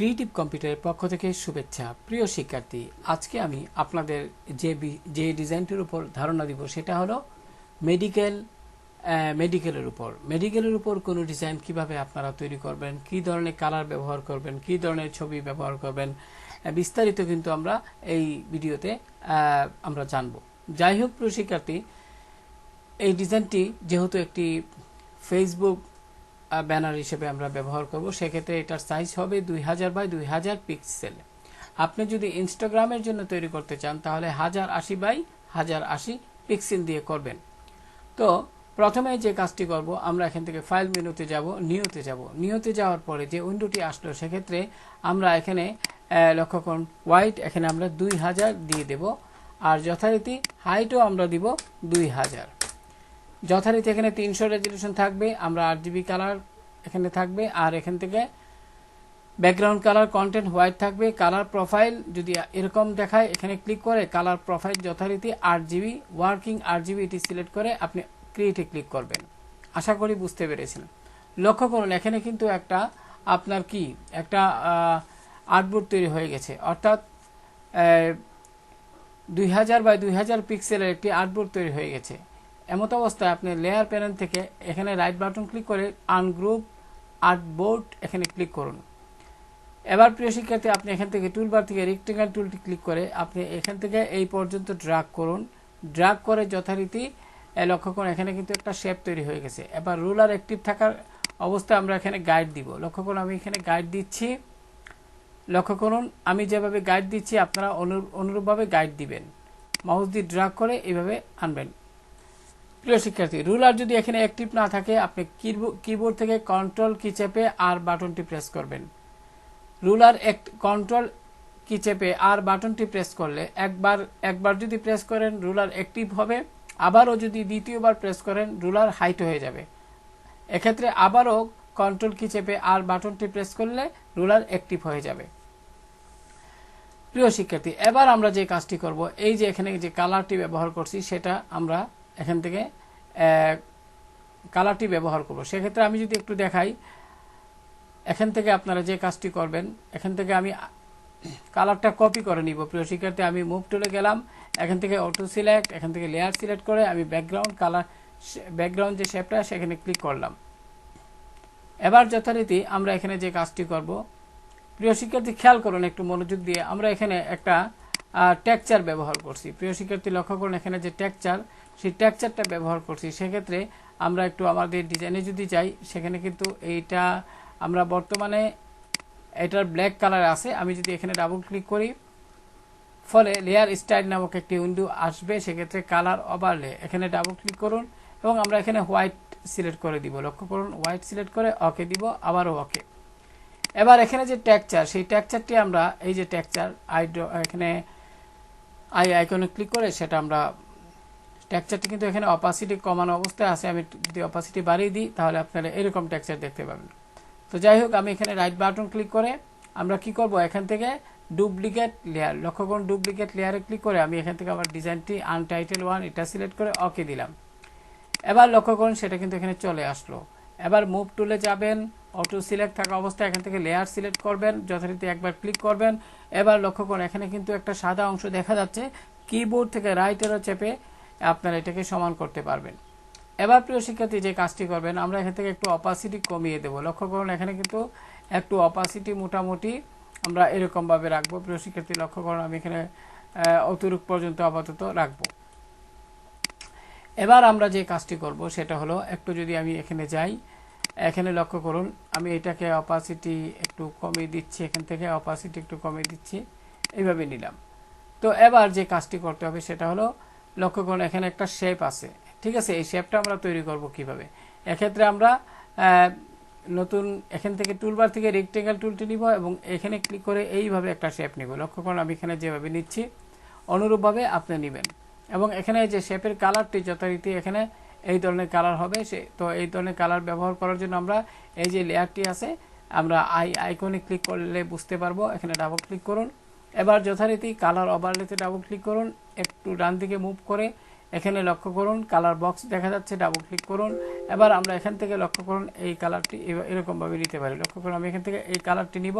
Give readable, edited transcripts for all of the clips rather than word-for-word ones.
Creative কম্পিউটারের পক্ষ থেকে শুভেচ্ছা। প্রিয় শিক্ষার্থী, আজকে আমি আপনাদের যে ডিজাইনটির উপর ধারণা দিব সেটা হলো মেডিকেলের উপর কোনো ডিজাইন কিভাবে আপনারা তৈরি করবেন, কি ধরনের কালার ব্যবহার করবেন, কি ধরনের ছবি ব্যবহার করবেন, বিস্তারিত কিন্তু আমরা এই ভিডিওতে আমরা জানব। যাই হোক প্রিয় শিক্ষার্থী, এই ডিজাইনটি যেহেতু একটি ফেসবুক ব্যানার হিসেবে আমরা ব্যবহার করব, সেক্ষেত্রে এটার সাইজ হবে 2000 বাই 2000 পিক্সেল। আপনি যদি ইনস্টাগ্রামের জন্য তৈরি করতে চান তাহলে 1080 বাই 1080 পিক্সেল দিয়ে করবেন। তো প্রথমে যে কাজটি করব, আমরা এখান থেকে ফাইল মেনুতে যাব, নিউতে যাওয়ার পরে যে উইন্ডোটি আসলো সেক্ষেত্রে আমরা এখানে লক্ষ্য করুন হোয়াইট, এখানে আমরা 2000 দিয়ে দেব, আর যথারীতি হাইটও আমরা দিব 2000। যথারীতি এখানে 300 রেজলিউশন থাকবে, আমরা RGB কালার এখানে থাকবে, আর এখান থেকে ব্যাকগ্রাউন্ড কালার কন্টেন্ট হোয়াইট থাকবে। কালার প্রোফাইল যদি এরকম দেখায়, এখানে ক্লিক করে কালার প্রোফাইল যথারীতি RGB ওয়ার্কিং RGB এটি সিলেক্ট করে আপনি ক্রিয়েটে ক্লিক করবেন। আশা করি বুঝতে পেরেছেন। লক্ষ্য করুন এখানে কিন্তু একটা আপনার একটা আর্টবোর্ড তৈরি হয়ে গেছে, অর্থাৎ 2000 বাই 2000 পিক্সেলের একটি আর্টবোর্ড তৈরি হয়ে গেছে। এমত অবস্থায় আপনি লেয়ার প্যানেল থেকে এখানে রাইট বাটন ক্লিক করে আনগ্রুপ আর্টবোর্ড এখানে ক্লিক করুন। এবার প্রিয় শিক্ষার্থী, আপনি এখান থেকে টুলবার থেকে রেক্টেঙ্গেল টুলটি ক্লিক করে আপনি এখান থেকে এই পর্যন্ত ড্র্যাগ করুন। ড্র্যাগ করে যথারীতি লক্ষ্য করুন এখানে কিন্তু একটা শেপ তৈরি হয়ে গেছে। এবার রুলার অ্যাক্টিভ থাকার অবস্থায় আমরা এখানে গাইড দিব। লক্ষ্য করুন আমি এখানে গাইড দিচ্ছি। লক্ষ্য করুন আমি যেভাবে গাইড দিচ্ছি আপনারা অনুরূপভাবে গাইড দিবেন। মাউস দিয়ে ড্র্যাগ করে এইভাবে আনবেন। প্রিয় শিক্ষার্থী, রুলার যদি এখানে অ্যাক্টিভ না থাকে আপনি কিবোর্ড থেকে কন্ট্রোল কি চেপে আর বাটনটি প্রেস করবেন। রুলার কন্ট্রোল কি চেপে আর বাটনটি প্রেস করলে একবার যদি প্রেস করেন রুলার অ্যাক্টিভ হবে, আবারও যদি দ্বিতীয়বার প্রেস করেন রুলার হাইট হয়ে যাবে। এক্ষেত্রে আবারও কন্ট্রোল কি চেপে আর বাটনটি প্রেস করলে রুলার অ্যাক্টিভ হয়ে যাবে। প্রিয় শিক্ষার্থী, এবার আমরা যে কাজটি করব, এই যে এখানে যে কালারটি ব্যবহার করছি সেটা আমরা এখান থেকে কালারটি ব্যবহার করব। সেক্ষেত্রে আমি যদি একটু দেখাই, এখান থেকে আপনারা যে কাজটি করবেন, এখান থেকে আমি কালারটা কপি করে নিব। প্রিয় শিক্ষার্থী, আমি মুভ টুলে গেলাম, এখান থেকে অটো সিলেক্ট, এখান থেকে লেয়ার সিলেক্ট করে আমি ব্যাকগ্রাউন্ড যে শেপটা সেখানে ক্লিক করলাম। এবার যথারীতি আমরা এখানে যে কাজটি করব, প্রিয় শিক্ষার্থী খেয়াল করুন একটু মনোযোগ দিয়ে, আমরা এখানে একটা টেক্সচার ব্যবহার করছি। প্রিয় শিক্ষার্থী লক্ষ্য করুন এখানে যে টেক্সচার, সেই টেক্সচারটা ব্যবহার করছি। সেক্ষেত্রে আমরা একটু আমাদের ডিজাইনে যদি যাই, সেখানে কিন্তু এইটা আমরা বর্তমানে এটার ব্ল্যাক কালার আছে। আমি যদি এখানে ডাবল ক্লিক করি, ফলে লেয়ার স্টাইল নামক একটি উইন্ডো আসবে। সেক্ষেত্রে কালার ওভারলে এখানে ডাবল ক্লিক করুন এবং আমরা এখানে হোয়াইট সিলেক্ট করে দিব। লক্ষ্য করুন হোয়াইট সিলেক্ট করে ওকে দিব, আবারও ওকে। এবার এখানে যে টেক্সচার, সেই টেক্সচারটি আমরা এই যে টেক্সচার এখানে আইকনে ক্লিক করে সেটা আমরা টেক্সচারটি কিন্তু এখানে অপাসিটি কমানো অবস্থায় আছে। আমি যদি অপাসিটি বাড়িয়ে দিই তাহলে আপনারা এরকম টেক্সচার দেখতে পাবেন। তো যাই হোক, আমি এখানে রাইট বাটন ক্লিক করে আমরা কি করব, এখান থেকে ডুপ্লিকেট লেয়ার, লক্ষ্য করুন ডুপ্লিকেট লেয়ারে ক্লিক করে আমি এখান থেকে আমার ডিজাইনটি আনটাইটেল 1 এটা সিলেক্ট করে ওকে দিলাম। এবার লক্ষ্য করুন সেটা কিন্তু এখানে চলে আসলো। এবার মুভ টুলে যাবেন, অটো সিলেক্ট থাকা অবস্থায় এখান থেকে লেয়ার সিলেক্ট করবেন, যথারীতি একবার ক্লিক করবেন। এবার লক্ষ্য করুন এখানে কিন্তু একটা সাদা অংশ দেখা যাচ্ছে, কিবোর্ড থেকে রাইট অ্যারো চেপে আপনারা এটাকে সমান করতে পারবেন। এবার প্রিয় শিক্ষার্থী যে কাজটি করবেন, আমরা এখান থেকে একটু অপাসিটি কমিয়ে দেব। লক্ষ্য করুন এখানে কিন্তু একটু অপাসিটি মোটামুটি আমরা এরকমভাবে রাখবো। প্রিয় শিক্ষার্থী লক্ষ্য করুন আমি এখানে অতটুক পর্যন্ত আপাতত রাখবো। এবার আমরা যে কাজটি করব সেটা হলো, একটু যদি আমি এখানে যাই, এখানে লক্ষ্য করুন আমি এটাকে অপাসিটি একটু কমিয়ে দিচ্ছি, এখান থেকে অপাসিটি একটু কমিয়ে দিচ্ছি, এইভাবে নিলাম। তো এবার যে কাজটি করতে হবে সেটা হলো, লক্ষ্য করুন এখানে একটা শেপ আছে, ঠিক আছে। এই শেপটা আমরা তৈরি করব কিভাবে, এক্ষেত্রে আমরা নতুন এখান থেকে টুলবার থেকে রেক্টেঙ্গেল টুলটি নিব এবং এখানে ক্লিক করে এইভাবে একটা শেপ নিব। লক্ষ্য করুন আমি এখানে যেভাবে নিচ্ছি অনুরূপভাবে আপনি নেবেন এবং এখানে যে শেপের কালারটি যথারীতি এখানে এই ধরনের কালার হবে। তো এই ধরনের কালার ব্যবহার করার জন্য আমরা এই যে লেয়ারটি আছে আমরা আইকনে ক্লিক করলে বুঝতে পারবো। এখানে ডাবল ক্লিক করুন, এবার যথারীতি কালার ওভারলেতে ডাবল ক্লিক করুন, একটু ডান দিকে মুভ করে এখানে লক্ষ্য করুন কালার বক্স দেখা যাচ্ছে, ডাবল ক্লিক করুন। এবার আমরা এখান থেকে লক্ষ্য করুন এই কালারটি এরকমভাবে নিতে পারি। লক্ষ্য করুন আমি এখান থেকে এই কালারটি নিব,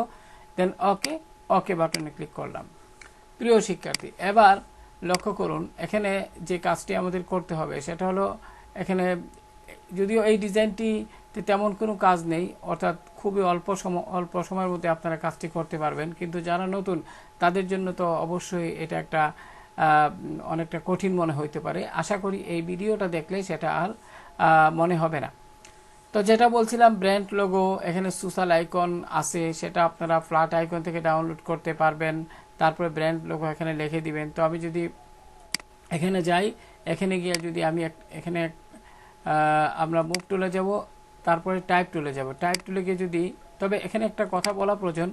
দেন ওকে, ওকে বাটনে ক্লিক করলাম। প্রিয় শিক্ষার্থী, এবার লক্ষ্য করুন এখানে যে কাজটি আমাদের করতে হবে সেটা হলো, এখানে যদিও এই ডিজাইনটিতে তেমন কোনো কাজ নেই, অর্থাৎ খুবই অল্প সময়ের মধ্যে আপনারা কাজটি করতে পারবেন, কিন্তু যারা নতুন তাদের জন্য তো অবশ্যই এটা একটা অনেকটা কঠিন মনে হইতে পারে। আশা করি এই ভিডিওটা দেখলে সেটা আর মনে হবে না। তো যেটা বলছিলাম, ব্র্যান্ড লোগো, এখানে সোশ্যাল আইকন আছে, সেটা আপনারা ফ্ল্যাট আইকন থেকে ডাউনলোড করতে পারবেন। তারপরে ব্র্যান্ড লোগো এখানে লিখে দিবেন। তো আমি যদি এখানে যাই, এখানে গিয়ে যদি আমি এখানে আমরা মুভ টুলে যাব, তারপরে টাইপ টুলে যাব। টাইপ টুলে গিয়ে যদি, তবে এখানে একটা কথা বলা প্রয়োজন,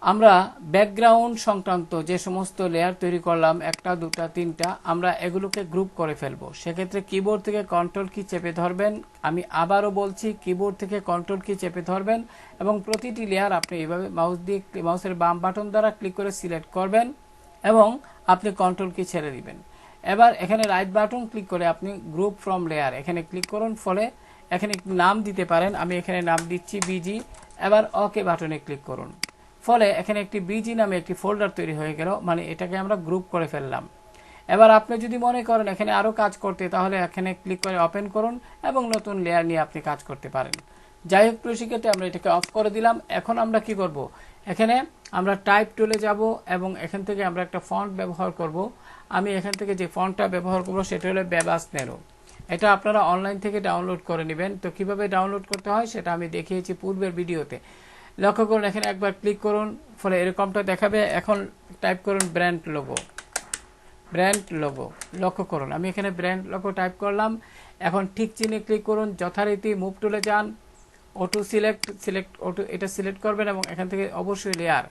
আমরা ব্যাকগ্রাউন্ড সংক্রান্ত যে সমস্ত লেয়ার তৈরি করলাম, 1টা 2টা 3টা, আমরা এগুলোকে গ্রুপ করে ফেলবো। সেক্ষেত্রে কিবোর্ড থেকে কন্ট্রোল কি চেপে ধরবেন, আমি আবারও বলছি কিবোর্ড থেকে কন্ট্রোল কি চেপে ধরবেন এবং প্রতিটি লেয়ার আপনি এইভাবে মাউসের বাম বাটন দ্বারা ক্লিক করে সিলেক্ট করবেন এবং আপনি কন্ট্রোল কি ছেড়ে দিবেন। এবার এখানে রাইট বাটন ক্লিক করে আপনি গ্রুপ ফ্রম লেয়ার এখানে ক্লিক করুন। ফলে এখানে নাম দিতে পারেন, আমি এখানে নাম দিচ্ছি বিজি। এবার ওকে বাটনে ক্লিক করুন। ফলে এখানে একটি বিজি নামে একটি ফোল্ডার তৈরি হয়ে গেল, মানে এটাকে আমরা গ্রুপ করে ফেললাম। এবার আপনি যদি মনে করেন এখানে আরও কাজ করতে, তাহলে এখানে ক্লিক করে ওপেন করুন এবং নতুন লেয়ার নিয়ে আপনি কাজ করতে পারেন। যাই হোক প্রিয় শিক্ষার্থী, আমরা এটাকে অফ করে দিলাম। এখন আমরা কি করব, এখানে আমরা টাইপ টুলে যাব এবং এখান থেকে আমরা একটা ফন্ট ব্যবহার করব। আমি এখান থেকে যে ফন্টটা ব্যবহার করব সেটা হলো বেবাস নেরো। এটা আপনারা অনলাইন থেকে ডাউনলোড করে নেবেন। তো কিভাবে ডাউনলোড করতে হয় সেটা আমি দেখিয়েছি পূর্বের ভিডিওতে। লক্ষ্য করুন, এখানে একবার ক্লিক করুন, ফলে এরকমটা দেখাবে। এখন টাইপ করুন ব্র্যান্ড লোগো। ব্র্যান্ড লোগো, লক্ষ্য করুন আমি এখানে ব্র্যান্ড লোগো টাইপ করলাম। এখন ঠিক চিহ্নে ক্লিক করুন, যথারীতি মুভ টুলে যান, অটো অটো এটা সিলেক্ট করবেন এবং এখান থেকে অবশ্যই লেয়ার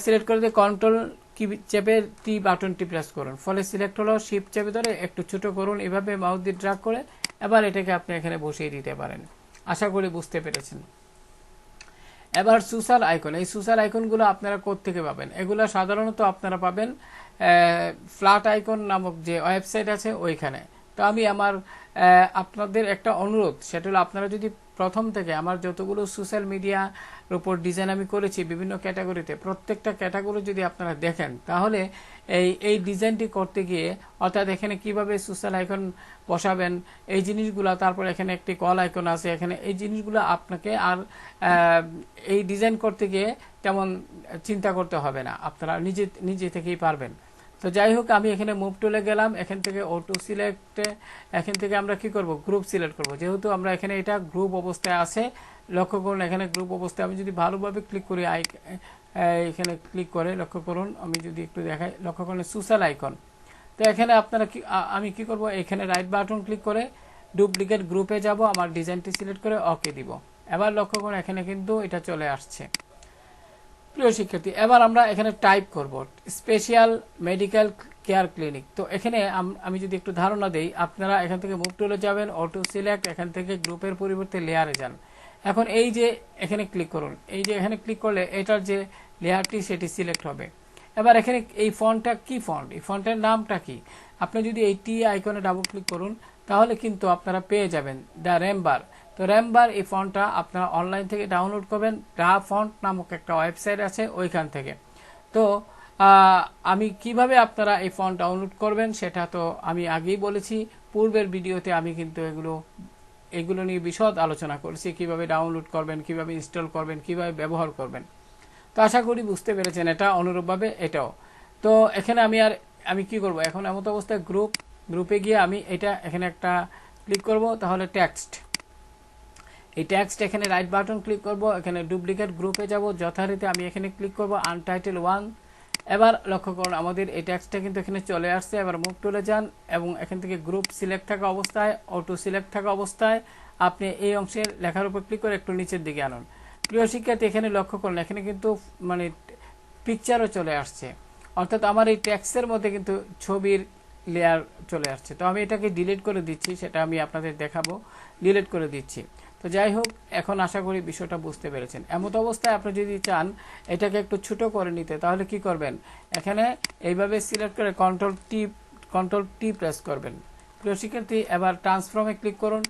সিলেক্ট করে দিয়ে কন্ট্রোল কি চেপে টি বাটনটি প্রেস করুন। ফলে সিলেক্ট হলো। শিফট চেপে ধরে একটু ছোট করুন, এভাবে মাউস দিয়ে ড্র্যাগ করে। এবার এটাকে আপনি এখানে বসিয়ে দিতে পারেন। আশা করি বুঝতে পেরেছেন। এবার সোশ্যাল আইকন, এই সোশ্যাল আইকনগুলো আপনারা কোত্থেকে পাবেন? এগুলো সাধারণত আপনারা পাবেন ফ্ল্যাট আইকন নামক যে ওয়েবসাইট আছে ওইখানে। তো আমি আপনাদের একটা অনুরোধ, সেটা হলো আপনারা যদি প্রথম থেকে আমার যতগুলো সোশ্যাল মিডিয়ার উপর ডিজাইন আমি করেছি বিভিন্ন ক্যাটাগরিতে, প্রত্যেকটা ক্যাটাগরি যদি আপনারা দেখেন, তাহলে এই ডিজাইনটি করতে গিয়ে, অর্থাৎ এখানে কিভাবে সোশ্যাল আইকন বসাবেন এই জিনিসগুলো, তারপর এখানে একটি কল আইকন আছে, এখানে এই জিনিসগুলো আপনাকে আর এই ডিজাইন করতে গিয়ে তেমন চিন্তা করতে হবে না, আপনারা নিজে থেকেই পারবেন। তো যাই হোক, আমি এখানে মুভ টুলে গেলাম, এখান থেকে অটো সিলেক্টে এখান থেকে আমরা কি করব, গ্রুপ সিলেক্ট করব। যেহেতু আমরা এখানে এটা গ্রুপ অবস্থায় আছে, লক্ষ্য করুন এখানে গ্রুপ অবস্থায় আমি যদি ভালোভাবে ক্লিক করি, এখানে ক্লিক করে লক্ষ্য করুন, আমি যদি একটু দেখাই, লক্ষ্য করুন সোশ্যাল আইকন। তো এখানে আপনারা আমি কি করব, এখানে রাইট বাটন ক্লিক করে ডুপ্লিকেট গ্রুপে যাব, আমার ডিজাইনটি সিলেক্ট করে ওকে দিব। এবার লক্ষ্য করুন এখানে কিন্তু এটা চলে আসছে। প্রিয় শিক্ষার্থী, এবার আমরা এখানে টাইপ করব স্পেশাল মেডিকেল কেয়ার ক্লিনিক। তো এখানে আমি যদি একটু ধারণা দেই, আপনারা এখান থেকে মুভ টুলে যাবেন, অটো সিলেক্ট, এখান থেকে গ্রুপের পরিবর্তে লেয়ারে যান। এখন এই যে এখানে ক্লিক করুন, এই যে এখানে ক্লিক করলে এটার যে লেয়ারটি সেটি সিলেক্ট হবে। এবার এখানে এই ফন্টটা কি ফন্ট, এই ফন্টের নামটা কি, আপনি যদি এই টি আইকনে ডাবল ক্লিক করুন তাহলে কিন্তু আপনারা পেয়ে যাবেন দ্য র্যামবার। তো র্যামবার এই ফন্টটা আপনারা অনলাইন থেকে ডাউনলোড করবেন, ডা ফন্ট নামক একটা ওয়েবসাইট আছে ওইখান থেকে। তো আমি কিভাবে আপনারা এই ফন্ট ডাউনলোড করবেন সেটা তো আমি আগেই বলেছি, পূর্বের ভিডিওতে আমি কিন্তু এগুলো নিয়ে বিশদ আলোচনা করেছি, কিভাবে ডাউনলোড করবেন, কিভাবে ইনস্টল করবেন, কিভাবে ব্যবহার করবেন। তো আশা করি বুঝতে পেরেছেন। এটা অনুরূপভাবে এটাও। তো এখানে আমি কি করব, এখন এমত অবস্থায় গ্রুপে গিয়ে আমি এখানে একটা ক্লিক করব, তাহলে টেক্সট, এই টেক্সট এখানে রাইট বাটন ক্লিক করব, এখানে ডুপ্লিকেট গ্রুপে যাব, যথারীতি আমি এখানে ক্লিক করব আনটাইটেল 1। এবার লক্ষ্য করুন আমাদের এই টেক্সটটা কিন্তু এখানে চলে আসছে। এবার মুভ টুলে যান এবং এখান থেকে গ্রুপ সিলেক্ট থাকা অবস্থায়, অটো সিলেক্ট থাকা অবস্থায় আপনি এই অংশের লেখার উপর ক্লিক করে একটু নিচের দিকে আনুন। প্রিয় শিক্ষার্থী, এখানে লক্ষ্য করুন এখানে কিন্তু মানে পিকচারও চলে আসছে, অর্থাৎ আমার এই টেক্সটের মধ্যে কিন্তু ছবির লেয়ার চলে আসছে। তো আমি এটাকে ডিলিট করে দিচ্ছি, সেটা আমি আপনাদের দেখাবো, ডিলিট করে দিচ্ছি। তো যাই হোক, এখন আশা করি বিষয়টা বুঝতে পেরেছেন। এমত অবস্থায় আপনি যদি চান এটাকে একটু ছোট করে নিতে, তাহলে কি করবেন, এখানে এইভাবে সিলেক্ট করে কন্ট্রোল টি প্রেস করবেন। প্রিয় শিক্ষার্থী, এবার ট্রান্সফর্মে ক্লিক করুন।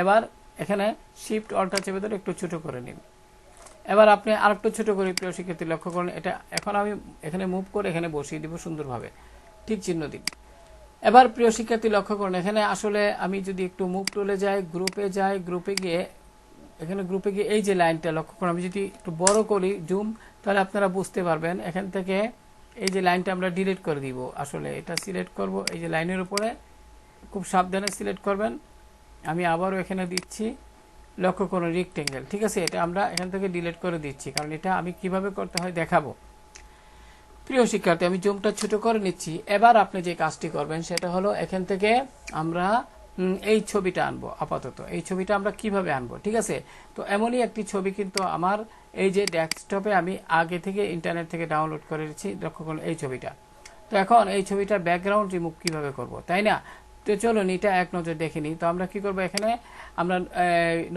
এবার এখানে শিফট অল্টার চেপে ধরে একটু ছোট করে নিন। এবার আপনি আরেকটু ছোট করে প্রিয় শিক্ষার্থী লক্ষ্য করুন, এটা এখন আমি এখানে মুভ করে এখানে বসিয়ে দিব সুন্দরভাবে, ঠিক চিহ্ন দিন। এবার প্রিয় শিক্ষার্থী লক্ষ্য করুন, এখানে আসলে আমি যদি একটু মুভ টুলে যাই, গ্রুপে গিয়ে এখানে গ্রুপে গিয়ে এই যে লাইনটা লক্ষ্য করুন, আমি যদি একটু বড় করি জুম, তাহলে আপনারা বুঝতে পারবেন। এখান থেকে এই যে লাইনটা আমরা ডিলিট করে দিব, আসলে এটা সিলেক্ট করব এই যে লাইনের উপরে, খুব সাবধানে সিলেক্ট করবেন। আমি আবারও এখানে দিচ্ছি, লক্ষ্য করুন রেক্টেঙ্গেল, ঠিক আছে, এটা আমরা এখান থেকে ডিলিট করে দিচ্ছি, কারণ এটা আমি কিভাবে করতে হয় দেখাবো। প্রিয় শিক্ষার্থী আমি জুমটা ছোট করে নিচ্ছি। এবার আপনি যে কাজটি করবেন সেটা হলো এখান থেকে আমরা এই ছবিটা আনবো। আপাতত এই ছবিটা আমরা কিভাবে আনবো, ঠিক আছে। তো এমনই একটি ছবি কিন্তু আমার এই যে ডেস্কটপে আমি আগে থেকে ইন্টারনেট থেকে ডাউনলোড করে রেখেছি, লক্ষ্য করুন এই ছবিটা। তো এখন এই ছবিটার ব্যাকগ্রাউন্ড রিমুভ কিভাবে করব, তাই না। তো চলুন এটা এক নজর দেখে নিই। তো আমরা কি করব, এখানে আমরা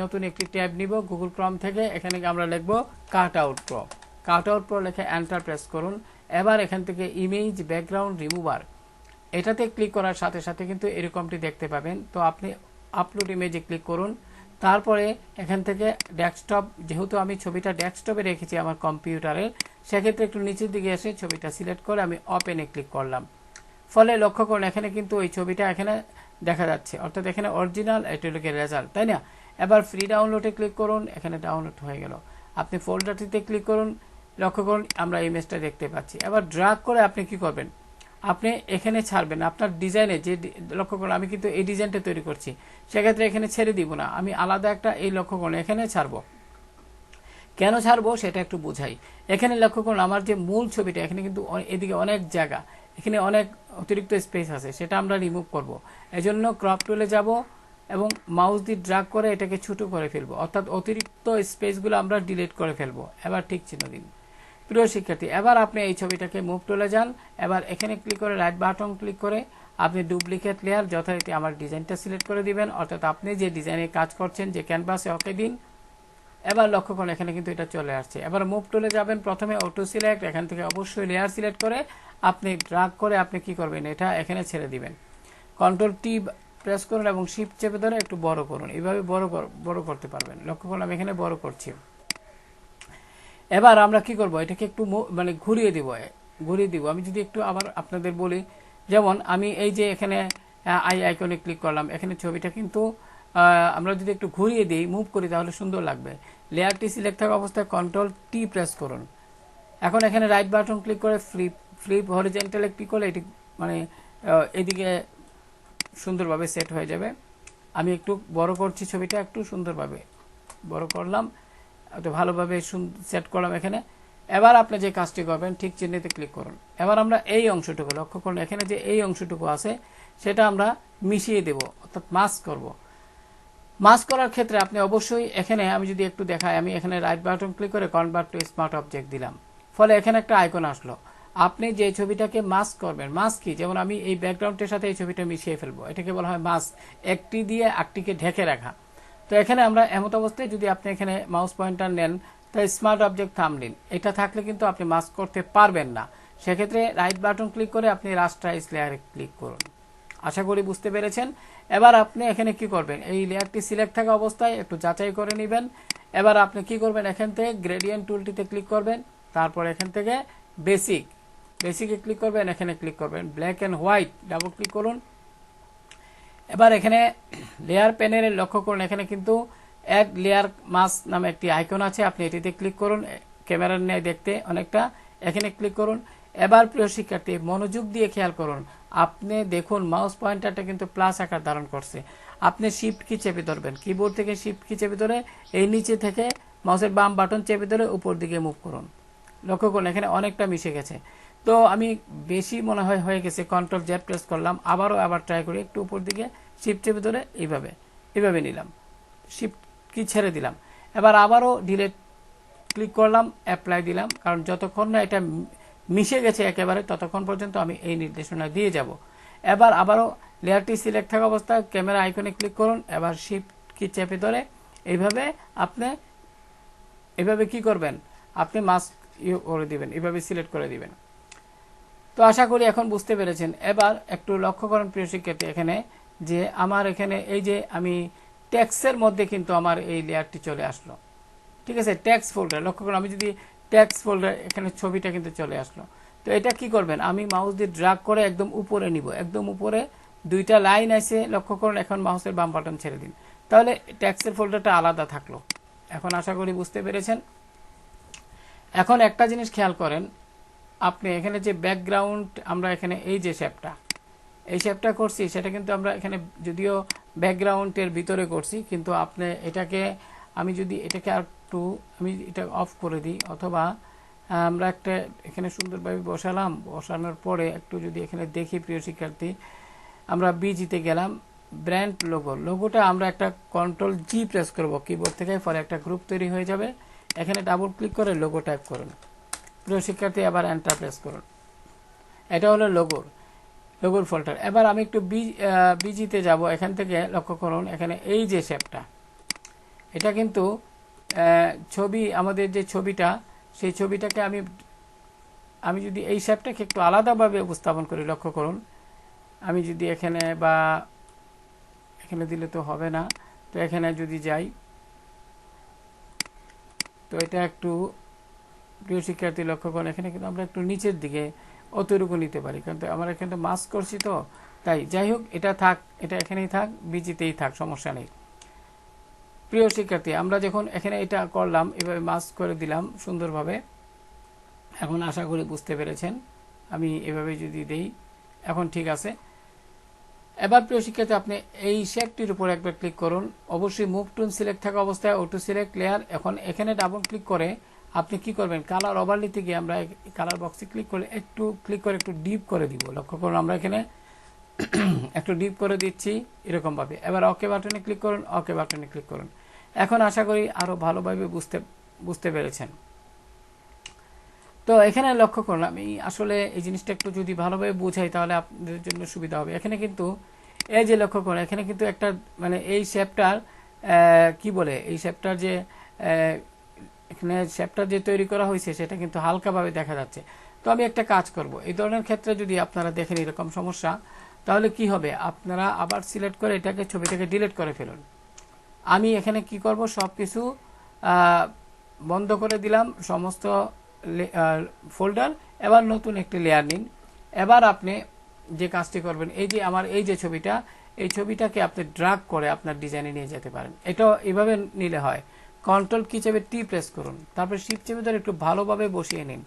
নতুন একটি ট্যাব নিব গুগল ক্রোম থেকে, এখানে আমরা লিখব cut out pro. Cut out pro লিখে এন্টার প্রেস করুন। এবার এখান থেকে ইমেজ ব্যাকগ্রাউন্ড রিমুভার, এটাতে ক্লিক করার সাথে সাথে কিন্তু এরকমটি দেখতে পাবেন। তো আপনি আপলোড ইমেজে ক্লিক করুন। তারপরে এখান থেকে ডেস্কটপ, যেহেতু আমি ছবিটা ডেস্কটপে রেখেছি আমার কম্পিউটারের, সেক্ষেত্রে একটু নিচের দিকে এসে ছবিটা সিলেক্ট করে আমি ওপেনে ক্লিক করলাম। ফলে লক্ষ্য করুন এখানে কিন্তু ওই ছবিটা এখানে দেখা যাচ্ছে, অর্থাৎ এখানে অরিজিনাল, এটা হলো রেজাল্ট, তাই না। এবার ফ্রি ডাউনলোডে ক্লিক করুন, এখানে ডাউনলোড হয়ে গেল। আপনি ফোল্ডারটিতে ক্লিক করুন, লক্ষ্য করুন আমরা ইমেজটা দেখতে পাচ্ছি। এবার ড্র্যাগ করে আপনি কি করবেন, আপনি এখানে ছাড়বেন আপনার ডিজাইনে, যে লক্ষ্য করুন আমি কিন্তু এই ডিজাইনটা তৈরি করছি, সেক্ষেত্রে এখানে ছেড়ে দিব না, আমি আলাদা একটা এই লক্ষ্য করুন এখানে ছাড়বো। কেন ছাড়বো সেটা একটু বোঝাই। এখানে লক্ষ্য করুন আমার যে মূল ছবিটা, এখানে কিন্তু এদিকে অনেক জায়গা, এখানে অনেক অতিরিক্ত স্পেস আছে, সেটা আমরা রিমুভ করব। এজন্য ক্রপ টুলে যাব এবং মাউস দিয়ে ড্র্যাগ করে এটাকে ছোট করে ফেলবো, অর্থাৎ অতিরিক্ত স্পেসগুলো আমরা ডিলিট করে ফেলবো। এবার ঠিক চিহ্ন দিন। প্রিয় শিক্ষার্থী এবার আপনি এই ছবিটাকে মুভ টুলে যান। এবার এখানে ক্লিক করে রাইট বাটন ক্লিক করে আপনি ডুপ্লিকেট লেয়ার যথারীতি আমার ডিজাইনটা সিলেক্ট করে দিবেন, অর্থাৎ আপনি যে ডিজাইনে কাজ করছেন যে ক্যানভাসে, ওকে দিন। এবার লক্ষ্য করুন এখানে কিন্তু এটা চলে আসছে। এবার মুভ টুলে যাবেন, প্রথমে অটো সিলেক্ট, এখান থেকে অবশ্যই লেয়ার সিলেক্ট করে আপনি ড্র্যাগ করে আপনি কি করবেন, এটা এখানে ছেড়ে দিবেন। কন্ট্রোল টি প্রেস করুন এবং শিফট চেপে ধরে একটু বড় করুন, এইভাবে বড় করতে পারবেন। লক্ষ্য করুন আমি এখানে বড় করছি। এবার আমরা কি করব, এটাকে একটু মানে ঘুরিয়ে দিব। আমি যদি একটু আবার আপনাদের বলি, যেমন আমি এই যে এখানে আইকনে ক্লিক করলাম, এখানে ছবিটা কিন্তু আমরা যদি একটু ঘুরিয়ে দিই, মুভ করি, তাহলে সুন্দর লাগবে। লেয়ারটি সিলেক্ট থাকা অবস্থায় কন্ট্রোল টি প্রেস করুন। এখন এখানে রাইট বাটন ক্লিক করে ফ্লিপ হরিজন্টালে ক্লিক করলে এটি মানে এদিকে সুন্দরভাবে সেট হয়ে যাবে। আমি একটু বড় করছি ছবিটা, একটু সুন্দরভাবে বড় করলাম, ভালোভাবে সেট করলাম এখানে। এবার আপনি যে কাজটি করবেন, ঠিক চিহ্নিতে ক্লিক করুন। এবার আমরা এই অংশটুকু লক্ষ্য করুন, এখানে যে এই অংশটুকু আছে সেটা আমরা মিশিয়ে দেব, অর্থাৎ মাস্ক করব। মাস্ক করার ক্ষেত্রে আপনি অবশ্যই এখানে, আমি যদি একটু দেখাই, আমি এখানে রাইট বাটন ক্লিক করে কনভার্ট টু স্মার্ট অবজেক্ট দিলাম। ফলে এখানে একটা আইকন আসলো। আপনি যে ছবিটাকে মাস্ক করবেন, মাস্ক কি, যেমন আমি এই ব্যাকগ্রাউন্ডের সাথে এই ছবিটা মিশিয়ে ফেলবো, এটাকে বলা হয় মাস্ক, একটি দিয়ে একটিকে ঢেকে রাখা। তো এখানে আমরা এমত অবস্থায় যদি আপনি এখানে মাউস পয়েন্টার নেন, তাই স্মার্ট অবজেক্ট থাম্বনেইল এটা থাকলে কিন্তু আপনি মাস্ক করতে পারবেন না। সেক্ষেত্রে রাইট বাটন ক্লিক করে আপনি রাস্টারাইজ লেয়ারে ক্লিক করুন। আশা করি বুঝতে পেরেছেন। এবার আপনি এখানে কি করবেন, এই লেয়ারটি সিলেক্ট থাকা অবস্থায় একটু যাচাই করে নেবেন। এবার আপনি কি করবেন, এখান থেকে গ্রেডিয়েন্ট টুলটিতে ক্লিক করবেন, তারপর এখান থেকে বেসিকে ক্লিক করবেন, এখানে ক্লিক করবেন black and white, double click করুন। এবার এখানে লেয়ার প্যানেলে লক্ষ্য করুন, এখানে কিন্তু অ্যাড লেয়ার মাস্ক নামে একটি আইকন আছে, আপনি এটিতে ক্লিক করুন, ক্যামেরার ন্যায় দেখতে অনেকটা, এখানে ক্লিক করুন। এবার প্রিয় শিক্ষার্থী মনোযোগ দিয়ে খেয়াল করুন, আপনি দেখুন মাউস পয়েন্টারটা কিন্তু প্লাস আকার ধারণ করছে। আপনি শিফট কি চেপে ধরবেন, কিবোর্ড থেকে শিফট কি চেপে ধরে এই নিচে থেকে মাউসের বাম বাটন চেপে ধরে উপর দিকে মুভ করুন। লক্ষ্য করুন এখানে অনেকটা মিশে গেছে। তো আমি বেশি মনে হয় হয়ে গেছে, কন্ট্রোল জেড প্রেস করলাম, আবার ট্রাই করি, একটু উপর দিকে শিফট চেপে ধরে এইভাবে নিলাম, শিফট কি ছেড়ে দিলাম। এবার আবারও ডিলেট ক্লিক করলাম, অ্যাপ্লাই দিলাম, কারণ যতক্ষণ না এটা মিশে গেছে একেবারে ততক্ষণ পর্যন্ত আমি এই নির্দেশনা দিয়ে যাব। এবার আবারও লেয়ারটি সিলেক্ট থাকা অবস্থায় ক্যামেরা আইকনে ক্লিক করুন, এবার শিফট কি চেপে ধরে এইভাবে কি করবেন, আপনি মাস্ক করে দিবেন, এইভাবে সিলেক্ট করে দিবেন। তো আশা করি এখন বুঝতে পেরেছেন। এবার একটু লক্ষ্য করেন প্রিয় শিক্ষার্থী, এখানে যে আমার এখানে এই যে আমি টেক্সটের মধ্যে কিন্তু আমার এই লেয়ারটি চলে আসলো। ঠিক আছে, টেক্সট ফোল্ডার, লক্ষ্য করুন আমি যদি টেক্সট ফোল্ডার, এখানে ছবিটা কিন্তু চলে আসলো। তো এটা কি করবেন, আমি মাউস দিয়ে ড্র্যাগ করে একদম উপরে নিব, একদম উপরে দুইটা লাইন আছে, লক্ষ্য করুন। এখন মাউসের বাম বাটন ছেড়ে দিন, তাহলে টেক্সটের ফোল্ডারটা আলাদা থাকলো। এখন আশা করি বুঝতে পেরেছেন। এখন একটা জিনিস খেয়াল করেন, আপনি এখানে যে ব্যাকগ্রাউন্ড, আমরা এখানে এই যে এই শেপটা করছি, সেটা কিন্তু আমরা এখানে যদিও ব্যাকগ্রাউন্ডের ভিতরে করছি, কিন্তু আপনি এটাকে, আমি যদি এটাকে আর একটু, আমি এটা অফ করে দিই, অথবা আমরা একটা এখানে সুন্দরভাবে বসানোর পরে একটু যদি এখানে দেখি, প্রিয় শিক্ষার্থী, আমরা বিজিতে গেলাম, ব্র্যান্ড লোগোটা আমরা একটা Ctrl+G প্রেস করব কিবোর্ড থেকে, পরে একটা গ্রুপ তৈরি হয়ে যাবে। এখানে ডাবল ক্লিক করে লোগো টাইপ করুন। প্রিয় শিক্ষার্থী, আবার এন্টার প্রেস করুন। এটা হলো লোগোর ফোল্ডার। এবার আমি একটু বিজিতে যাব, এখান থেকে লক্ষ্য করুন, এখানে এই যে শেপটা, এটা কিন্তু ছবি, আমাদের যে ছবিটা, সেই ছবিটাকে আমি যদি এই শেপটাকে একটু আলাদাভাবে উপস্থাপন করি, লক্ষ্য করুন, আমি যদি এখানে, বা এখানে দিলে তো হবে না, তো এখানে যদি যাই, তো এটা একটু, প্রিয় শিক্ষার্থী লক্ষ্য করুন, এখানে কিন্তু আমরা একটু নিচের দিকে অতটুকু নিতে পারি, কারণ আমরা এখানে মাস্ক করছি, তো তাই যাই হোক, এটা থাক, এটা এখানেই থাক, বিজিতেই থাক, সমস্যা নেই। প্রিয় শিক্ষার্থী, আমরা যখন এখানে এটা করলাম, এভাবে মাস্ক করে দিলাম সুন্দরভাবে, এখন আশা করি বুঝতে পেরেছেন। আমি এভাবে যদি দেই, এখন ঠিক আছে। এবার প্রিয় শিক্ষার্থী, আপনি এই শেপটির উপর একবার ক্লিক করুন, অবশ্যই মুভ টুল সিলেক্ট থাকা অবস্থায় অটো সিলেক্ট লেয়ার। এখন এখানে ডাবল ক্লিক করে আপনি কি করবেন, কালার ওভারলে থেকে আমরা কালার বক্সে ক্লিক করে একটু ডিপ করে দিব। লক্ষ্য করুন, আমরা এখানে একটু ডিপ করে দিচ্ছি এরকমভাবে। এবার ওকে বাটনে ক্লিক করুন, ওকে বাটনে ক্লিক করুন। এখন আশা করি আরো ভালোভাবে বুঝতে পেরেছেন। তো এখানে লক্ষ্য করুন, আমি আসলে এই জিনিসটা একটু যদি ভালোভাবে বুঝাই, তাহলে আপনাদের জন্য সুবিধা হবে। এখানে কিন্তু এই যে লক্ষ্য করুন, এখানে কিন্তু একটা, মানে এই শেপটার কি বলে, এই শেপটার যে এখানে শেপটা যে তৈরি করা হয়েছে, সেটা কিন্তু হালকাভাবে দেখা যাচ্ছে। তো আমি একটা কাজ করব, এই ধরনের ক্ষেত্রে যদি আপনারা দেখেন এরকম সমস্যা, তাহলে কি হবে, আপনারা আবার সিলেক্ট করে এটাকে ছবি থেকে ডিলিট করে ফেলুন। আমি এখানে কি করব, সবকিছু বন্ধ করে দিলাম, সমস্ত ফোল্ডার। এবার নতুন একটি লেয়ার নিন। এবার আপনি যে কাজটি করবেন, এই যে আমার এই যে ছবিটা, এই ছবিটাকে আপনি ড্র্যাগ করে আপনার ডিজাইনে নিয়ে যেতে পারেন। এটা এভাবে নিলে হয়। কন্ট্রোল কি চেপে টি প্রেস করুন, তারপর শিফট চেপে ধরে একটু ভালোভাবে বসিয়ে নিন।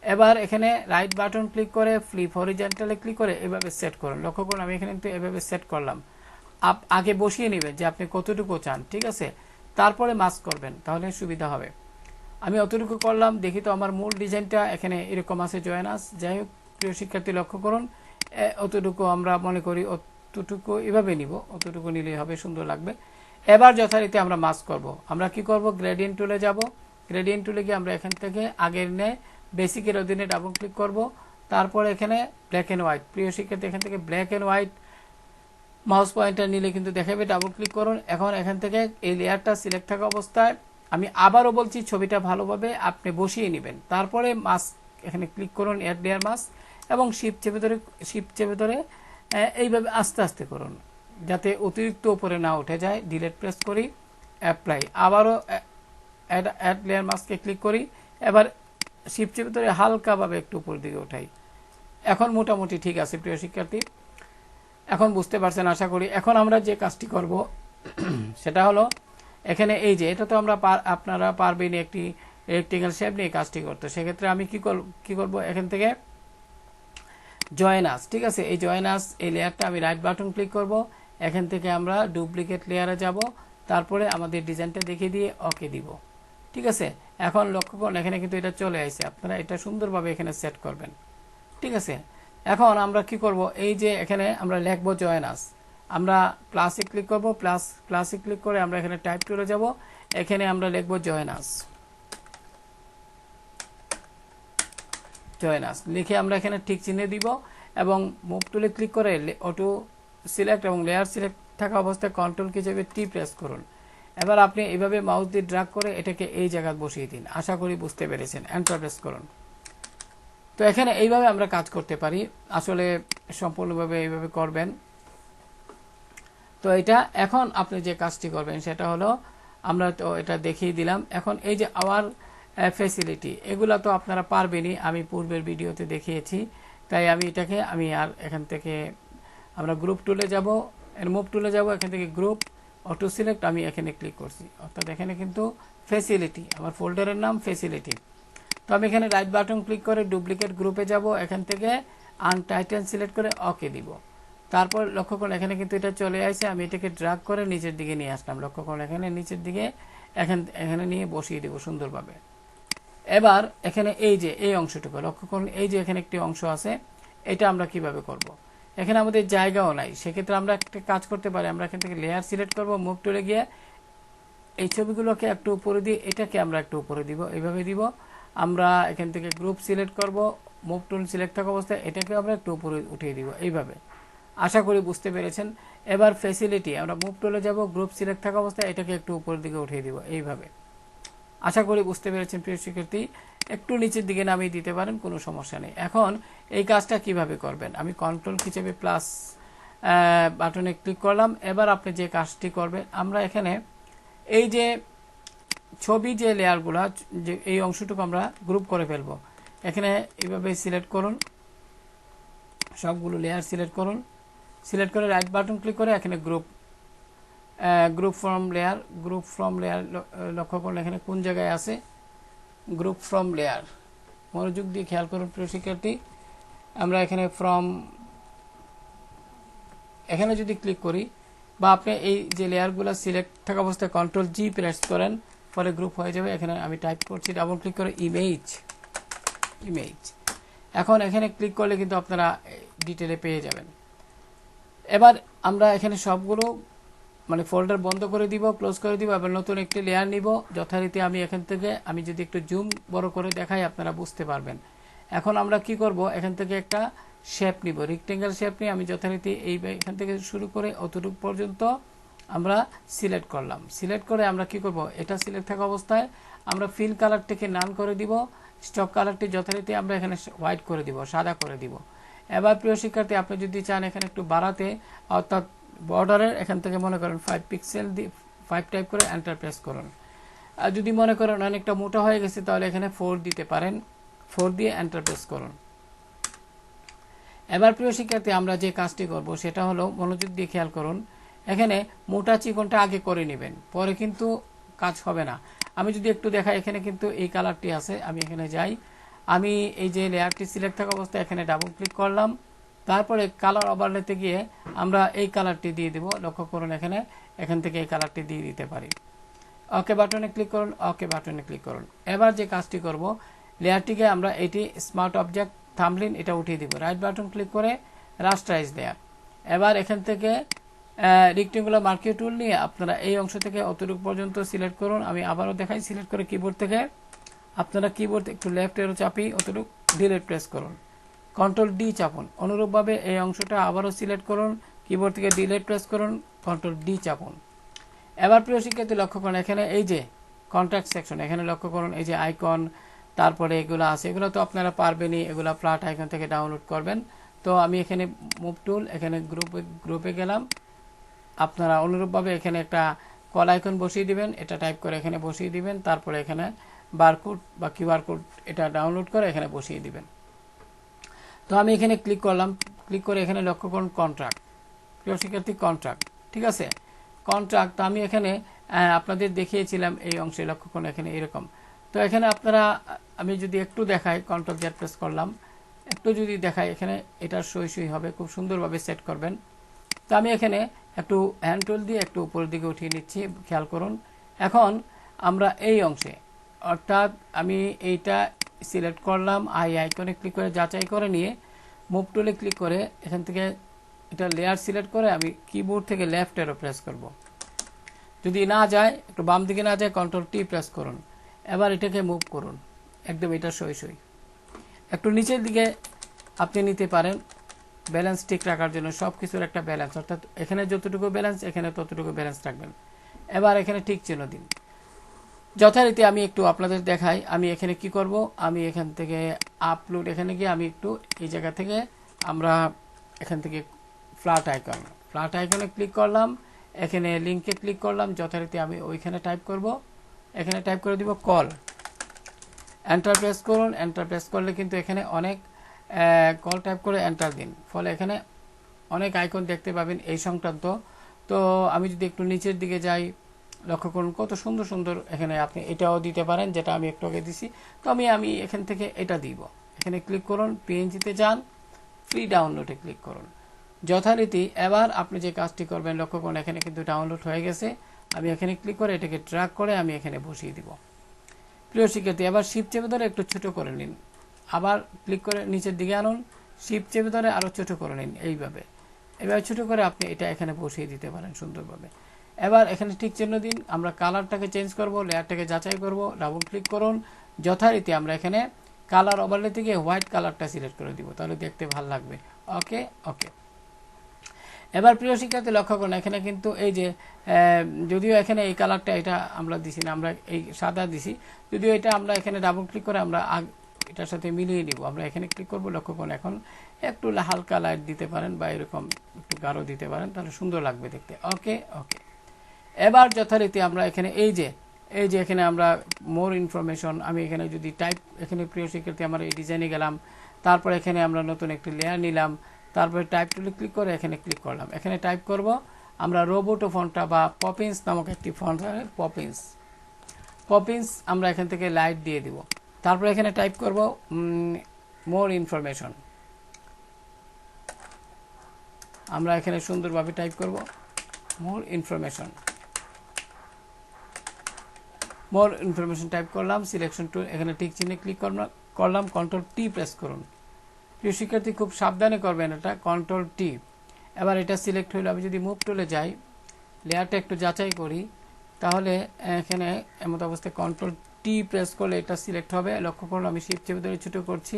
এবার এখানে রাইট বাটন ক্লিক করে ফ্লিপ হরিজন্টালে ক্লিক করে এভাবে সেট করুন। লক্ষ্য করুন, আমি এখানে কিন্তু এভাবে সেট করলাম। আগে বসিয়ে নেবেন যে আপনি কতটুকু চান, ঠিক আছে, তারপরে মাস্ক করবেন, তাহলে সুবিধা হবে। আমি অতটুকু করলাম, দেখি তো আমার মূল ডিজাইনটা এখানে এরকম আছে, জয়েনাস। যাই হোক, প্রিয় শিক্ষার্থী লক্ষ্য করুন, অতটুকু আমরা মনে করি অতটুকু এভাবে নিব, অতটুকু নিলেই হবে, সুন্দর লাগবে। এবার যথারীতি আমরা মাস্ক করব। আমরা কি করব, গ্রেডিয়েন্ট টুলে যাব। গ্রেডিয়েন্ট টুলে গিয়ে আমরা এখান থেকে আগের বেসিকের অধীনে ডাবল ক্লিক করব। তারপরে এখানে ব্ল্যাক এন্ড হোয়াইট, প্রিয় শিক্ষার্থী এখান থেকে black and white mouse pointer নিলে কিন্তু দেখাবে, ডাবল ক্লিক করুন। এখন এখান থেকে এই লেয়ারটা সিলেক্ট থাকা অবস্থায়, আমি আবারও বলছি, ছবিটা ভালোভাবে আপনি বসিয়ে নেবেন। তারপরে মাস্ক এখানে ক্লিক করুন, অ্যাড লেয়ার মাস্ক, এবং শিফট চেপে ধরে এইভাবে আস্তে আস্তে করুন, যাতে অতিরিক্ত উপরে না উঠে যায়। ডিলিট প্রেস করি, অ্যাপ্লাই, আবারও অ্যাড লেয়ার মাস্কে ক্লিক করি। এবার শিফট চেপে ধরে হালকাভাবে একটু উপর দিকে উঠাই। এখন মোটামুটি ঠিক আছে প্রিয় শিক্ষার্থী, এখন বুঝতে পারছেন আশা করি। এখন আমরা যে কাজটি করব সেটা হলো, এখানে এই যে এটা তো আমরা আপনারা পারবেন একটি রেক্টেঙ্গেল শেপ নিয়ে কাজটি করতে। সেক্ষেত্রে আমি কি করব, এখান থেকে জয়েনাস, ঠিক আছে, এই জয়েনাস এই লেয়ারটা আমি রাইট বাটন ক্লিক করব। এখান থেকে আমরা ডুপ্লিকেট লেয়ারে যাব, তারপরে আমাদের ডিজাইনটা দেখিয়ে দিয়ে ওকে দিব, ঠিক আছে। এখন লক্ষ্য করুন, এখানে কিন্তু এটা চলে আসছে, আপনারা এটা সুন্দরভাবে এখানে সেট করবেন, ঠিক আছে। এখন আমরা কি করব, এই যে এখানে আমরা লিখবো জয়েনাস, আমরা প্লাসে ক্লিক করব, প্লাসে ক্লিক করে আমরা এখানে টাইপ করে যাব। এখানে আমরা লিখবো জয়েনাস লিখে আমরা এখানে ঠিক চিহ্ন দিব, এবং মুভ টুলে ক্লিক করে অটো সিলেক্ট এবং লেয়ার সিলেক্ট থাকা অবস্থায় কন্ট্রোল কি চেপে টি প্রেস করুন। এবার আপনি এইভাবে মাউস দিয়ে ড্র্যাগ করে এটাকে এই জায়গায় বসিয়ে দিন। আশা করি বুঝতে পেরেছেন, এন্টার প্রেস করুন। তো এখানে এইভাবে আমরা কাজ করতে পারি, আসলে সম্পূর্ণভাবে এইভাবে করবেন। তো এটা এখন আপনি যে কাজটি করবেন সেটা হলো, আমরা তো এটা দেখিয়ে দিলাম। এখন এই যে আওয়ার ফ্যাসিলিটি, এগুলা তো আপনারা পারবেনই, আমি পূর্বের ভিডিওতে দেখিয়েছি। তাই আমি এটাকে আর এখান থেকে আমরা গ্রুপ টুলে যাব, মুভ টুলে যাব, এখান থেকে গ্রুপ অটো সিলেক্ট আমি এখানে ক্লিক করছি, অর্থাৎ এখানে কিন্তু ফ্যাসিলিটি, আমার ফোল্ডারের নাম ফ্যাসিলিটি। তো আমি এখানে রাইট বাটন ক্লিক করে ডুপ্লিকেট গ্রুপে যাব, এখান থেকে আনটাইটেল সিলেক্ট করে ওকে দিব। তারপর লক্ষ্য করুন এখানে কিন্তু এটা চলে আসছে, আমি এটাকে ড্রাগ করে নিচের দিকে নিয়ে আসলাম। লক্ষ্য করুন এখানে নিচের দিকে এখানে নিয়ে বসিয়ে দেব সুন্দরভাবে। এবার এখানে এই যে এই অংশটুকু লক্ষ্য করুন, এই যে এখানে একটি অংশ আছে, এটা আমরা কিভাবে করব। এখানে আমাদের জায়গাও নাই, সেক্ষেত্রে আমরা একটা কাজ করতে পারি, আমরা এখান থেকে লেয়ার সিলেক্ট করব, মুভ টুলে গিয়ে এই ছবিগুলোকে একটু উপরে দিয়ে এটাকে আমরা একটু উপরে দিব, এইভাবে দিব। আমরা এখান থেকে গ্রুপ সিলেক্ট করব, মুভ টুল সিলেক্ট থাকা অবস্থায় এটাকে আমরা একটু উপরে উঠিয়ে দিব, এইভাবে। আশা করি বুঝতে পেরেছেন। এবার ফ্যাসিলিটি, আমরা মুভ টুলে যাব, গ্রুপ সিলেক্ট থাকা অবস্থায় এটাকে একটু উপরের দিকে উঠিয়ে দিব, এইভাবে। আশা করি বুঝতে পেরেছেন প্রিয় শিক্ষার্থী। একটু নিচের দিকে নামিয়ে দিতে পারেন, কোনো সমস্যা নেই। এখন এই কাজটা কিভাবে করবেন, আমি কন্ট্রোল কি চেপে প্লাস বাটনে ক্লিক করলাম। এবার আপনি যে কাজটি করবেন, আমরা এখানে এই যে ছবি যে লেয়ারগুলো, যে এই অংশটুকু আমরা গ্রুপ করে ফেলবো। এখানে এইভাবে সিলেক্ট করুন, সবগুলো লেয়ার সিলেক্ট করুন, সিলেক্ট করে রাইট বাটন ক্লিক করে এখানে গ্রুপ ফ্রম লেয়ার লক্ষ্য করুন এখানে কোন জায়গায় আছে, গ্রুপ ফ্রম লেয়ার। মনোযোগ দিয়ে খেয়াল করুন প্রিয় শিক্ষার্থী। আমরা এখানে এখানে যদি ক্লিক করি, বা আপনি এই যে লেয়ারগুলো সিলেক্ট থাকা অবস্থায় কন্ট্রোল জি প্রেস করেন, পরে গ্রুপ হয়ে যাবে। এখানে আমি টাইপ করছি, ডাবল ক্লিক করে ইমেজ। এখন এখানে ক্লিক করলে কিন্তু আপনারা ডিটেলে পেয়ে যাবেন। এবার আমরা এখানে সবগুলো ফোল্ডার বন্ধ করে দিব, ক্লোজ করে দিব, এবার নতুন একটি লেয়ার নিব যথারীতি। আমি এখান থেকে যদি একটু জুম বড় করে দেখাই আপনারা বুঝতে পারবেন। এখন আমরা কি করব, এখান থেকে একটা শেপ নিব, রেক্টেঙ্গেল শেপ নিয়ে আমি যথারীতি এখান থেকে শুরু করে অতটুকু পর্যন্ত আমরা সিলেক্ট করলাম। সিলেক্ট করে আমরা কি করব, এটা সিলেক্ট থাকা অবস্থায় আমরা ফিল কালারটিকে নান করে দিব, স্টক কালারটি যথারীতি আমরা এখানে হোয়াইট করে দিব, সাদা করে দিব। এবার প্রিয় শিক্ষার্থী, আপনি যদি চান এখানে একটু বাড়াতে, অর্থাৎ বর্ডারের এখান থেকে মনে করেন 5 পিক্সেল দিয়ে 5 টাইপ করে এন্টার প্রেস করুন। আর যদি মনে করেন অনেকটা মোটা হয়ে গেছে, তাহলে এখানে 4 দিতে পারেন, 4 দিয়ে এন্টার প্রেস করুন। এবার প্রিয় শিক্ষার্থী, আমরা যে কাজটি করব সেটা হলো, মনোযোগ দিয়ে খেয়াল করুন, এখানে মোটা চিকনটা আগে করে নেবেন, পরে কিন্তু কাজ হবে না। আমি যদি একটু দেখাই, এখানে কিন্তু এই কালারটি আছে, আমি এখানে যাই, আমি এই যে লেয়ারটি সিলেক্ট থাকা অবস্থায় এখানে ডাবল ক্লিক করলাম, তারপরে কালার ওভারলেতে গিয়ে আমরা এই কালারটি দিয়ে দেব। লক্ষ্য করুন এখান থেকে এই কালারটি দিয়ে দিতে পারি। ওকে বাটনে ক্লিক করুন, ওকে বাটনে ক্লিক করুন। এবার যে কাজটি করব, লেয়ারটিকে আমরা এটি স্মার্ট অবজেক্ট থাম্বনেইল এটা উঠিয়ে দিব, রাইট বাটন ক্লিক করে রাস্টারাইজ লেয়ার। এবার এখান থেকে রেক্টেঙ্গুলার মার্কিং টুল নিয়ে আপনারা এই অংশ থেকে অতটুকু পর্যন্ত সিলেক্ট করুন। আমি আবারও দেখাই, সিলেক্ট করে কিবোর্ড থেকে আপনারা কিবোর্ড একটু লেফট এরো চাপি অতটুকু ডিলিট প্রেস করুন, কন্ট্রোল ডি চাপুন। অনুরূপভাবে এই অংশটা আবারও সিলেক্ট করুন, কিবোর্ড থেকে ডিলিট প্রেস করুন, কন্ট্রোল ডি চাপুন। এবার প্রিয় শিক্ষার্থী লক্ষ্য করুন, এখানে এই যে কন্ট্যাক্ট সেকশন, এখানে লক্ষ্য করুন এই যে আইকন, তারপরে এগুলো আছে, এগুলো তো আপনারা পারবেনই, এগুলো ফ্ল্যাট আইকন থেকে ডাউনলোড করবেন। তো আমি এখানে মুভ টুল, এখানে গ্রুপে গেলাম। আপনারা অনুরূপভাবে এখানে একটা কল আইকন বসিয়ে দিবেন, এটা টাইপ করে এখানে বসিয়ে দিবেন, তারপরে এখানে বারকোড বা কিউআর কোড এটা ডাউনলোড করে এখানে বসিয়ে দিবেন। তো আমি এখানে ক্লিক করলাম, ক্লিক করে এখানে লক্ষ্য করুন কন্ট্রাক্ট, প্রিয় শিক্ষার্থী কন্ট্রাক্ট, ঠিক আছে, কন্ট্রাক্ট। তো আমি এখানে আপনাদের দেখিয়েছিলাম এই অংশে, লক্ষ্য করুন এখানে এরকম। তো এখানে আপনারা, আমি যদি একটু দেখাই, কন্ট্রোল জেড প্রেস করলাম, একটু যদি দেখাই, এখানে এটা সই হবে, খুব সুন্দরভাবে সেট করবেন। তো আমি এখানে একটু হ্যান্ড টুল দিয়ে একটু উপরের দিকে উঠিয়ে নিচ্ছি, খেয়াল করুন। এখন আমরা এই অংশে, অর্থাৎ আমি এইটা সিলেক্ট করলাম, আইকনে ক্লিক করে যাচাই করে নিয়ে মুভ টুলে ক্লিক করে এখান থেকে এটা লেয়ার সিলেক্ট করে আমি কিবোর্ড থেকে লেফট এরো প্রেস করব। যদি না যায়, একটু বাম দিকে না যায়, কন্ট্রোল টি প্রেস করুন। এবার এটাকে মুভ করুন, একদম এটা সই একটু নিচের দিকে আপনি নিতে পারেন, ব্যালেন্স ঠিক রাখার জন্য, সব কিছুর একটা ব্যালেন্স, অর্থাৎ এখানে যতটুকু ব্যালেন্স এখানে ততটুকু ব্যালেন্স রাখবেন। এবার এখানে ঠিক চিহ্ন দিন। যথারীতি আমি একটু আপনাদের দেখাই, আমি এখানে কি করব, আমি এখান থেকে আপলোড, এখানে গিয়ে আমি একটু এই জায়গা থেকে আমরা এখান থেকে ফ্ল্যাট আইকনে ক্লিক করলাম। এখানে লিঙ্কে ক্লিক করলাম, যথারীতি আমি ওইখানে টাইপ করব, এখানে টাইপ করে দিব কল, এন্টার প্রেস করুন। এন্টার প্রেস করলে কিন্তু এখানে অনেক কল টাইপ করে এন্টার দিন, ফলে এখানে অনেক আইকন দেখতে পাবেন এই সংক্রান্ত। তো আমি যদি একটু নিচের দিকে যাই, লক্ষ্য করুন কত সুন্দর সুন্দর, এখানে আপনি এটাও দিতে পারেন যেটা আমি একটু আগে দিছি। তো আমি এখান থেকে এটা দিব, এখানে ক্লিক করুন, পিএনজিতে যান, ফ্রি ডাউনলোডে ক্লিক করুন। যথারীতি এবার আপনি যে কাজটি করবেন, লক্ষ্য করুন এখানে কিন্তু ডাউনলোড হয়ে গেছে। আমি এখানে ক্লিক করে এটাকে ড্র্যাগ করে আমি এখানে বসিয়ে দিব। প্রিয় শিক্ষার্থী, এবার শিপ চেপে ধরে একটু ছোট করে নিন, আবার ক্লিক করে নিচের দিকে আনুন, শিপ চেপে ধরে আরও ছোট করে নিন। এইভাবে ছোট করে আপনি এটা এখানে বসিয়ে দিতে পারেন সুন্দরভাবে। এবার এখানে ঠিক চিহ্ন দিন, আমরা কালারটাকে চেঞ্জ করব, লেয়ারটাকে যাচাই করব, ডাবল ক্লিক করুন। যথারীতি আমরা এখানে কালার ওভারলে থেকে হোয়াইট কালারটা সিলেক্ট করে দিব, তাহলে দেখতে ভালো লাগবে। ওকে ওকে। এবার প্রিয় শিক্ষার্থী লক্ষ্য করুন এখানে কিন্তু এই যে যদিও এখানে এই কালারটা এটা আমরা দিছি না, আমরা এই সাদা দিছি, যদিও এটা আমরা এখানে ডাবল ক্লিক করে আমরা এটার সাথে মিলিয়ে নিব। আমরা এখানে ক্লিক করব, লক্ষ্য করুন এখন একটু হালকা লাইট দিতে পারেন বা এরকম একটু গাঢ় দিতে পারেন, তাহলে সুন্দর লাগবে দেখতে। ওকে ওকে। এবার যথারীতি আমরা এখানে এই যে এখানে আমরা মোর ইনফরমেশন, আমি এখানে যদি টাইপ, এখানে প্রিয় শিক্ষার্থী আমরা এই ডিজাইনে গেলাম, তারপর এখানে আমরা নতুন একটি লেয়ার নিলাম, তারপরে টাইপ টুলে ক্লিক করে এখানে ক্লিক করলাম, এখানে টাইপ করব আমরা রোবোটো ফন্টটা বা পপিন্স নামক একটি ফন্ট, পপিন্স আমরা এখান থেকে লাইট দিয়ে দিব। তারপর এখানে টাইপ করব মোর ইনফরমেশন, আমরা এখানে সুন্দরভাবে টাইপ করব more information. More information type করলাম, সিলেকশন টুল, এখানে টিক চিহ্নে ক্লিক করলাম, কন্ট্রোল টি প্রেস করুন। প্রিয় শিক্ষার্থী খুব সাবধানে করবেন এটা, কন্ট্রোল টি। এবার এটা সিলেক্ট হইলো, আমি যদি মুভ টুলে যাই, লেয়ারটা একটু যাচাই করি, তাহলে এখানে এমত অবস্থায় কন্ট্রোল টি প্রেস করলে এটা সিলেক্ট হবে। লক্ষ্য করুন আমি শিপ চেপে ধরে ছোটো করছি,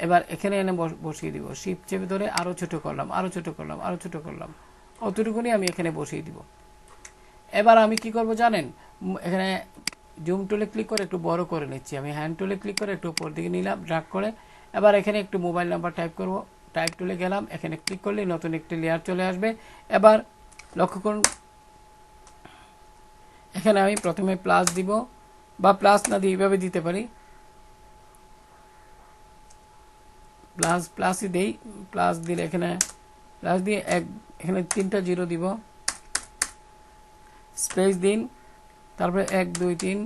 এবার এখানে এনে বসিয়ে দিব, শিপ চেপে ধরে আরও ছোটো করলাম, আরও ছোটো করলাম, আরও ছোটো করলাম, অতটুকুনি আমি এখানে বসিয়ে দিব। এবার আমি কি করব জানেন, এখানে জুম টুলে ক্লিক করে একটু বড় করে নিচ্ছি, আমি হ্যান্ড টুলে ক্লিক করে একটু উপর দিকে নিলাম ড্র্যাগ করে। এবার এখানে একটু মোবাইল নাম্বার টাইপ করব, টাইপ টুলে গেলাম, এখানে ক্লিক করলে নতুন একটি লেয়ার চলে আসবে। এবার লক্ষ্য করুন এখানে আমি প্রথমে প্লাস দিব, বা প্লাস না দিয়ে এইভাবে দিতে পারি, প্লাসই দেই, প্লাস দিলে এখানে প্লাস দিয়ে এখানে 3টা জিরো দিব, স্পেস দিন, তারপরে 1 2 3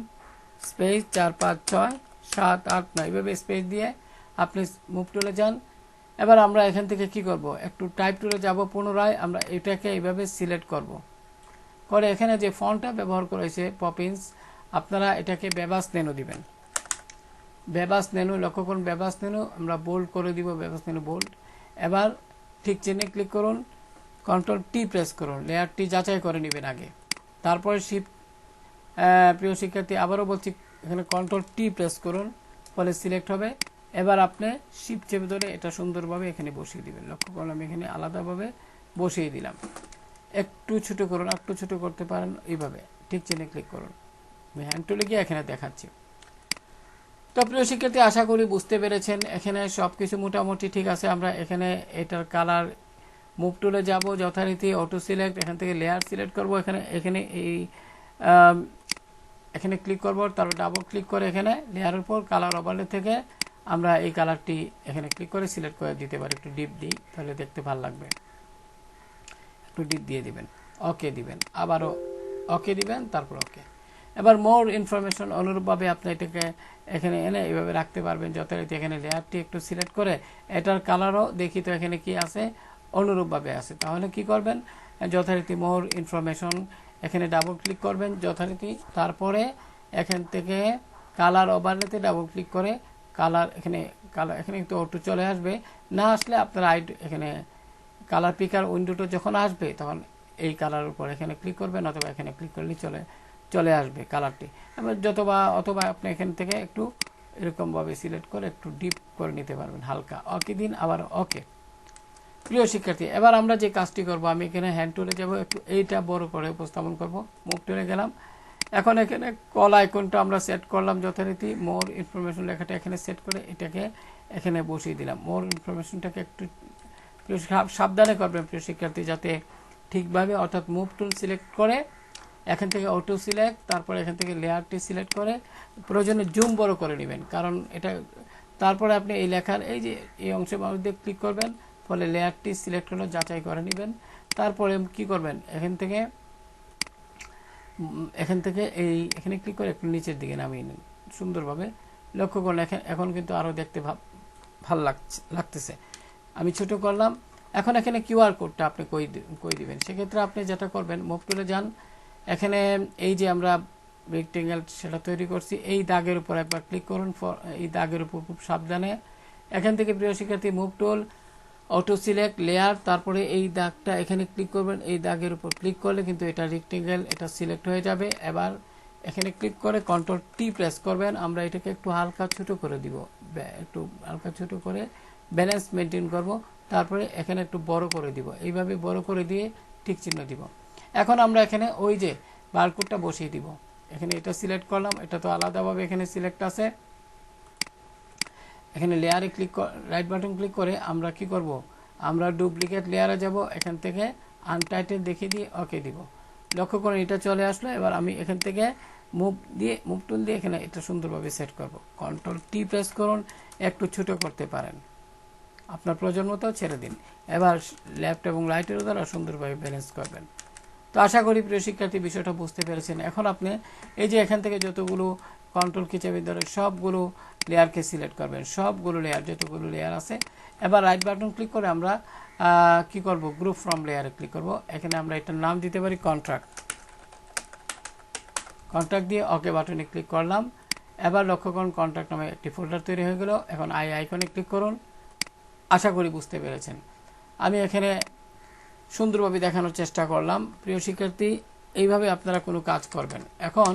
স্পেস 4 5 6 7 8 9 এইভাবে স্পেস দিয়ে আপনি মুভ টুলে যান। এবার আমরা এখান থেকে কি করব, একটু টাইপ টুলে যাব, পুনরায় আমরা এটাকে এইভাবে সিলেক্ট করব, করে এখানে যে ফন্টটা ব্যবহার করেছে পপিন্স, আপনারা এটাকে বেবাস নেনু দিবেন, বেবাস নেনু, লক্ষ্য করুন বেবাস নেনু আমরা বোল্ড করে দিব, বেবাস নেনু বোল্ড। এবার ঠিক চিহ্নে ক্লিক করুন, কন্ট্রোল টি প্রেস করুন, লেয়ারটি যাচাই করে নেবেন আগে, তারপরে শিফট, প্রিয় শিক্ষার্থী আবারও বলছি এখানে কন্ট্রোল টি প্রেস করুন, ফলে সিলেক্ট হবে। এবার আপনি শিফট চেপে ধরে এটা সুন্দরভাবে এখানে বসিয়ে দিবেন, লক্ষ্য করুন আমি এখানে আলাদাভাবে বসিয়ে দিলাম। একটু ছোট করুন, একটু ছোট করতে পারেন এইভাবে, ঠিক চিহ্নে ক্লিক করুন, আমি হ্যান্ড টুলে গিয়ে এখানে দেখাচ্ছি। তো প্রিয় শিক্ষার্থী আশা করি বুঝতে পেরেছেন, এখানে সব কিছু মোটামুটি ঠিক আছে। আমরা এখানে এটার কালার মুভ টুলে যাব, যথারীতি অটো সিলেক্ট, এখান থেকে লেয়ার সিলেক্ট করব, এখানে এখানে ক্লিক করব, তারপর ডাবল ক্লিক করে এখানে লেয়ারের উপর কালার ওভারলে থেকে আমরা এই কালারটি এখানে ক্লিক করে সিলেক্ট করে দিতে পারি। একটু ডিপ দিই, তাহলে দেখতে ভালো লাগবে, একটু ডিপ দিয়ে দিবেন, ওকে দিবেন, আবারও ওকে দিবেন, তারপর ওকে। এবার মোর ইনফরমেশন অনুরূপভাবে আপনি এটাকে এখানে এনে এইভাবে রাখতে পারবেন, যথারীতি এখানে লেয়ারটি একটু সিলেক্ট করে এটার কালারও দেখি তো এখানে কি আছে, অনুরূপভাবে আছে। তাহলে কি করবেন, যথারীতি মোর ইনফরমেশন এখানে ডাবল ক্লিক করবেন যথারীতি, তারপরে এখান থেকে কালার ওভারলেতে ডাবল ক্লিক করে কালার এখানে একটু অটো চলে আসবে, না আসলে আপনারা এখানে কালার পিকার উইন্ডোটা যখন আসবে তখন এই কালার উপর এখানে ক্লিক করবেন, অথবা এখানে ক্লিক করলেই চলে আসবে কালারটি। এবার অথবা আপনি এখান থেকে একটু এরকমভাবে সিলেক্ট করে একটু ডিপ করে নিতে পারবেন, হালকা ওকে দিন, আবার ওকে। প্রিয় শিক্ষার্থী এবার আমরা যে কাজটি করব, আমি এখানে হ্যান্ড টুলে যাব, একটু এইটা বড় করে উপস্থাপন করব, মুভ টুলে গেলাম, এখন এখানে কল আইকনটা আমরা সেট করলাম, যথারীতি মোর ইনফরমেশন লেখাটা এখানে সেট করে এটাকে এখানে বসিয়ে দিলাম। মোর ইনফরমেশনটাকে একটু সাবধানে করবেন প্রিয় শিক্ষার্থী, যাতে ঠিকভাবে, অর্থাৎ মুভ টুল সিলেক্ট করে এখান থেকে অটো সিলেক্ট, তারপরে এখান থেকে লেয়ারটি সিলেক্ট করে প্রয়োজনে জুম বড় করে নেবেন, কারণ এটা তারপরে আপনি এই লেখার এই যে এই অংশে মাউস দিয়ে ক্লিক করবেন, ফলে লেয়ারটি সিলেক্ট হলো যাচাই করে নেবেন। তারপরে কি করবেন, এখান থেকে এই এখানে ক্লিক করে একটু নিচের দিকে নামিয়ে নিন সুন্দরভাবে। লক্ষ্য করুন এখন কিন্তু আরও দেখতে ভালো লাগতেছে। আমি ছোট করলাম। এখন এখানে কিউআর কোডটা আপনি কই দিবেন, সেক্ষেত্রে আপনি যেটা করবেন, মুভ টুলে যান, এখানে এই যে আমরা রেক্টেঙ্গেল সেটা তৈরি করছি, এই দাগের উপর একবার ক্লিক করুন। এই দাগের উপর খুব সাবধানে এখান থেকে প্রিয় শিক্ষার্থী move tool, auto select, layer, তারপরে এই দাগটা এখানে ক্লিক করবেন। এই দাগের উপর ক্লিক করলে কিন্তু এটা রেক্টেঙ্গেল, এটা সিলেক্ট হয়ে যাবে। এবার এখানে ক্লিক করে কন্ট্রোল টি প্রেস করবেন। আমরা এটাকে একটু হালকা ছোট করে দিব, একটু হালকা ছোট করে ব্যালেন্স মেনটেন করব। তারপরে এখানে একটু বড় করে দিব, এইভাবে বড় করে দিয়ে ঠিক চিহ্ন দিব। এখন আমরা এখানে ওই যে বারকোডটা বসিয়ে দিব। এখানে এটা সিলেক্ট করলাম, এটা তো আলাদাভাবে এখানে সিলেক্ট আছে। এখানে লেয়ারে রাইট বাটন ক্লিক করে আমরা কি করব, আমরা ডুপ্লিকেট লেয়ারে যাব, এখান থেকে আনটাইটেল দেখিয়ে দিয়ে ওকে দিব। লক্ষ্য করুন এটা চলে আসলো। এবার আমি এখান থেকে মুভ টুল দিয়ে এখানে এটা সুন্দরভাবে সেট করব। কন্ট্রোল টি প্রেস করুন, একটু ছোট করতে পারেন, আপনার প্রয়োজন মতো ছেড়ে দিন। এবার লেফট এবং রাইটের দ্বারা সুন্দরভাবে ব্যালেন্স করবেন। তো আশা করি প্রিয় শিক্ষার্থী বিষয়টা বুঝতে পেরেছেন। এখন আপনি এই যে এখান থেকে যতগুলো কন্ট্রোল কি চাবি ধরে সবগুলো লেয়ারকে সিলেক্ট করবেন, সবগুলো লেয়ার যতগুলো লেয়ার আছে। এবার রাইট বাটন ক্লিক করে আমরা কি করব, গ্রুপ ফ্রম লেয়ারে ক্লিক করব। এখানে আমরা এটার নাম দিতে পারি কন্ট্রাক্ট দিয়ে ওকে বাটনে ক্লিক করলাম। এবার লক্ষ্য করুন কন্ট্রাক্ট নামে একটি ফোল্ডার তৈরি হয়ে গেল। এখন আইকনে ক্লিক করুন। আশা করি বুঝতে পেরেছেন। আমি এখানে সুন্দরভাবে দেখানোর চেষ্টা করলাম। প্রিয় শিক্ষার্থী, এইভাবে আপনারা কোনো কাজ করবেন। এখন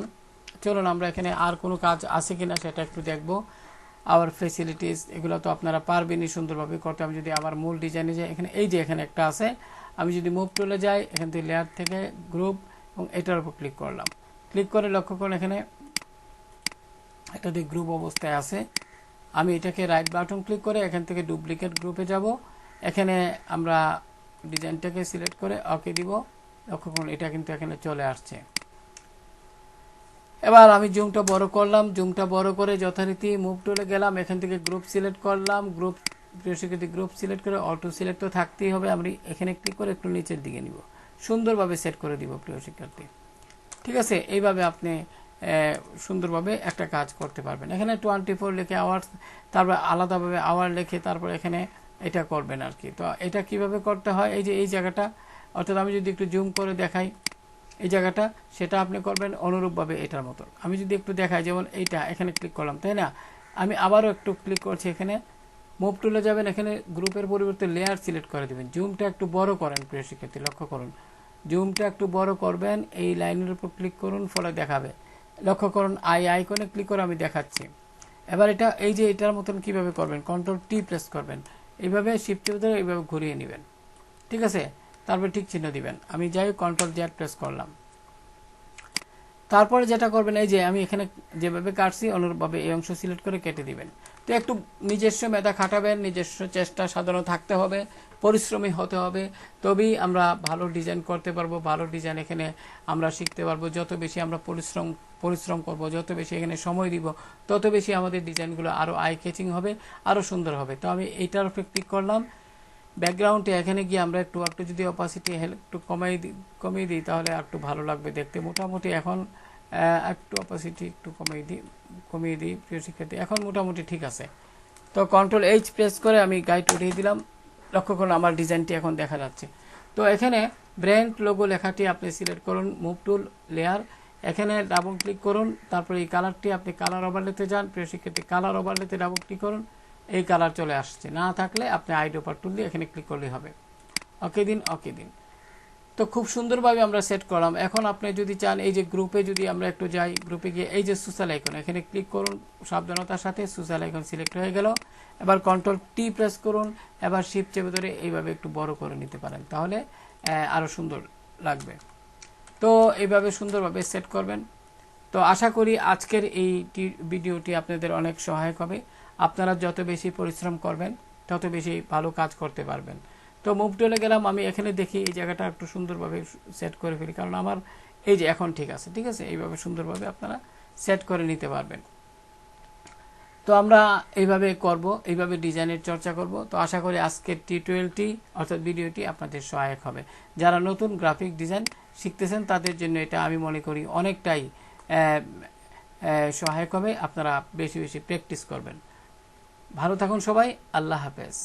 চলুন আমরা এখানে আর কোনো কাজ আছে কিনা সেটা একটু দেখব। আওয়ার ফেসিলিটিস, এগুলো তো আপনারা পারবেনই সুন্দরভাবে করতে। আমি যদি আবার মূল ডিজাইনে যাই, এখানে একটা আছে। আমি যদি মুভ টুলে যাই, এখান থেকে লেয়ার থেকে গ্রুপ এবং এটার উপর ক্লিক করলাম। ক্লিক করে লক্ষ্য করুন এখানে এটাতে গ্রুপ অবস্থায় আছে। আমি এটাকে রাইট বাটন ক্লিক করে এখান থেকে ডুপ্লিকেট গ্রুপে যাব। এখানে আমরা ডিজাইনটাকে সিলেক্ট করে ওকে দিব। লক্ষ্য করুন এটা কিন্তু এখানে চলে আসছে। এবার আমি জুমটা বড় করলাম, জুমটা বড় করে যথারীতি মুভ টুলে গেলাম, এখান থেকে গ্রুপ সিলেক্ট করলাম। প্রিয় শিক্ষার্থী গ্রুপ সিলেক্ট করে অটো সিলেক্ট তো থাকতেই হবে। আমি এখানে ক্লিক করে একটু নিচের দিকে নিব, সুন্দরভাবে সেট করে দিব প্রিয় শিক্ষার্থী। ঠিক আছে, এইভাবে আপনি সুন্দরভাবে একটা কাজ করতে পারবেন। এখানে 24 লিখে আওয়ার্স, তারপর আলাদাভাবে আওয়ার লিখে তারপর এখানে এটা করবেন আর কি। তো এটা কিভাবে করতে হয়, এই যে এই জায়গাটা, অর্থাৎ আমি যদি একটু জুম করে দেখাই এই জায়গাটা, সেটা আপনি করবেন অনুরূপভাবে এটার মতো। আমি যদি একটু দেখাই, যেমন এইটা এখানে ক্লিক করলাম, তাই না? আমি আবারও একটু ক্লিক করছি, এখানে মুভ টুলে যাবেন, এখানে গ্রুপের পরিবর্তে লেয়ার সিলেক্ট করে দেবেন। জুমটা একটু বড় করেন প্রিয় শিক্ষার্থী, লক্ষ্য করুন জুমটা একটু বড় করবেন। এই লাইনের উপর ক্লিক করুন, ফলে দেখাবে। লক্ষ্য করুন আইকনে ক্লিক করে আমি দেখাচ্ছি। এবার এটা এই যে এটার মতন কিভাবে করবেন, কন্ট্রোল টি প্রেস করবেন, এইভাবে শিফট ধরে এইভাবে ঘুরিয়ে নেবেন। ঠিক আছে, তারপর ঠিক চিহ্ন দিবেন। আমি যাই কন্ট্রোল জেড প্রেস করলাম। তারপরে যেটা করবেন, এই যে আমি এখানে যেভাবে কাটছি অনুরূপভাবে এই অংশ সিলেক্ট করে কেটে দিবেন। তো একটু নিজস্ব মেধা খাটাবেন, নিজস্ব চেষ্টা সাধনা থাকতে হবে, পরিশ্রমী হতে হবে, তবেই আমরা ভালো ডিজাইন করতে পারবো। ভালো ডিজাইন এখানে আমরা শিখতে পারবো। যত বেশি আমরা পরিশ্রম করব, যত বেশি এখানে সময় দিব, তত বেশি আমাদের ডিজাইনগুলো আরও আই ক্যাচিং হবে, আরও সুন্দর হবে। তো আমি এইটার উপরে ক্লিক করলাম। ব্যাকগ্রাউন্ডে এখানে গিয়ে আমরা একটু যদি অপাসিটি একটু কমিয়ে দিই তাহলে একটু ভালো লাগবে দেখতে। মোটামুটি এখন একটু অপাসিটি একটু কমিয়ে দিই প্রিয় শিক্ষার্থী, এখন মোটামুটি ঠিক আছে। তো কন্ট্রোল এইচ প্রেস করে আমি গাইড উঠিয়ে দিলাম। লক্ষ্য করুন আমার ডিজাইনটি এখন দেখা যাচ্ছে। তো এখানে ব্র্যান্ড লোগো লেখাটি আপনি সিলেক্ট করুন, মুভ টুল লেয়ার, এখানে ডাবল ক্লিক করুন। তারপরে এই কালারটি আপনি কালার ওভারলেতে যান প্রিয় শিক্ষার্থী, কালার ওভারলেতে ডাবল ক্লিক করুন, এই কালার চলে আসছে। না থাকলে আপনি আইড্রপার টুল দিয়ে এখানে ক্লিক করলেই হবে। ওকে দিন। তো খুব সুন্দরভাবে আমরা সেট করলাম। এখন আপনি যদি চান, এই যে গ্রুপে যদি আমরা একটু যাই, গ্রুপে গিয়ে এই যে সোশ্যাল আইকন এখানে ক্লিক করুন, সাবধানতার সাথে সোশ্যাল আইকন সিলেক্ট হয়ে গেল। এবার কন্ট্রোল টি প্রেস করুন, এবার শিফট চেপে ধরে এইভাবে একটু বড় করে নিতে পারেন, তাহলে আরও সুন্দর লাগবে। তো এইভাবে সুন্দরভাবে সেট করবেন। তো আশা করি আজকের এই ভিডিওটি আপনাদের অনেক সহায়ক হবে। আপনারা যত বেশি পরিশ্রম করবেন তত বেশি ভালো কাজ করতে পারবেন। তো মুভ টুলে গেলাম, আমি এখানে দেখি এই জায়গাটা একটু সুন্দরভাবে সেট করে ফেলি, কারণ আমার এই যে এখন ঠিক আছে। ঠিক আছে, এইভাবে সুন্দরভাবে আপনারা সেট করে নিতে পারবেন। তো আমরা এইভাবে করব, এইভাবে ডিজাইনের চর্চা করব। তো আশা করি আজকের টিউটোরিয়ালটি অর্থাৎ ভিডিওটি আপনাদের সহায়ক হবে। যারা নতুন গ্রাফিক ডিজাইন শিখতেছেন তাদের জন্য এটা আমি মনে করি অনেকটাই সহায়ক হবে। আপনারা বেশি বেশি প্র্যাকটিস করবেন। ভালো থাকুন সবাই, আল্লাহ হাফেজ।